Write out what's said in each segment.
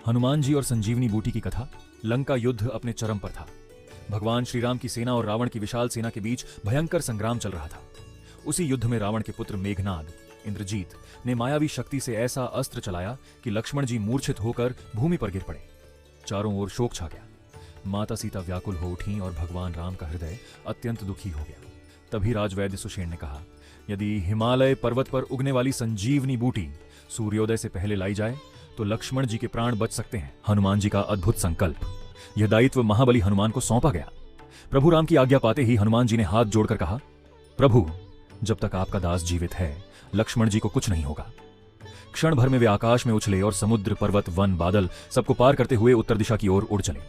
हनुमान जी और संजीवनी बूटी की कथा। लंका युद्ध अपने चरम पर था। भगवान श्री राम की सेना और रावण की विशाल सेना के बीच भयंकर संग्राम चल रहा था। उसी युद्ध में रावण के पुत्र मेघनाद इंद्रजीत ने मायावी शक्ति से ऐसा अस्त्र चलाया कि लक्ष्मण जी मूर्छित होकर भूमि पर गिर पड़े। चारों ओर शोक छा गया। माता सीता व्याकुल हो उठी और भगवान राम का हृदय अत्यंत दुखी हो गया। तभी राजवैद्य सुषेण ने कहा, यदि हिमालय पर्वत पर उगने वाली संजीवनी बूटी सूर्योदय से पहले लाई जाए तो लक्ष्मण जी के प्राण बच सकते हैं। हनुमान जी का अद्भुत संकल्प। यह दायित्व महाबली हनुमान को सौंपा गया। प्रभु राम की आज्ञा पाते ही हनुमान जी ने हाथ जोड़कर कहा, प्रभु, जब तक आपका दास जीवित है लक्ष्मण जी को कुछ नहीं होगा। क्षण भर में वे आकाश में उछले और समुद्र, पर्वत, वन, बादल सबको पार करते हुए उत्तर दिशा की ओर उड़ चले।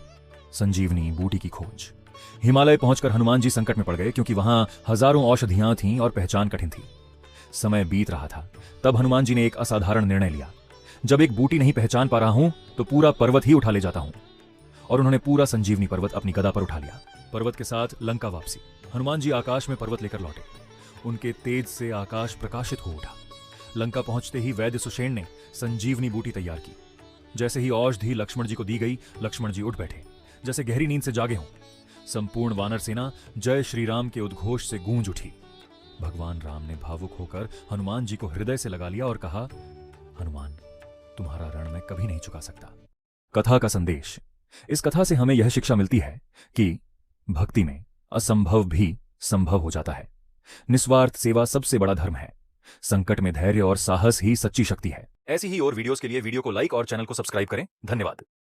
संजीवनी बूटी की खोज। हिमालय पहुंचकर हनुमान जी संकट में पड़ गए, क्योंकि वहां हजारों औषधियां थीं और पहचान कठिन थी। समय बीत रहा था। तब हनुमान जी ने एक असाधारण निर्णय लिया। जब एक बूटी नहीं पहचान पा रहा हूं तो पूरा पर्वत ही उठा ले जाता हूं। और उन्होंने पूरा संजीवनी पर्वत अपनी गदा पर उठा लिया। पर्वत के साथ लंका वापसी। हनुमान जी आकाश में पर्वत लेकर लौटे। उनके तेज से आकाश प्रकाशित हो उठा। लंका पहुंचते ही वैद्य सुषेण ने संजीवनी बूटी तैयार की। जैसे ही औषधि लक्ष्मण जी को दी गई, लक्ष्मण जी उठ बैठे जैसे गहरी नींद से जागे हों। संपूर्ण वानर सेना जय श्री राम के उद्घोष से गूंज उठी। भगवान राम ने भावुक होकर हनुमान जी को हृदय से लगा लिया और कहा, हनुमान, तुम्हारा ऋण मैं कभी नहीं चुका सकता। कथा का संदेश। इस कथा से हमें यह शिक्षा मिलती है कि भक्ति में असंभव भी संभव हो जाता है। निस्वार्थ सेवा सबसे बड़ा धर्म है। संकट में धैर्य और साहस ही सच्ची शक्ति है। ऐसी ही और वीडियोस के लिए वीडियो को लाइक और चैनल को सब्सक्राइब करें। धन्यवाद।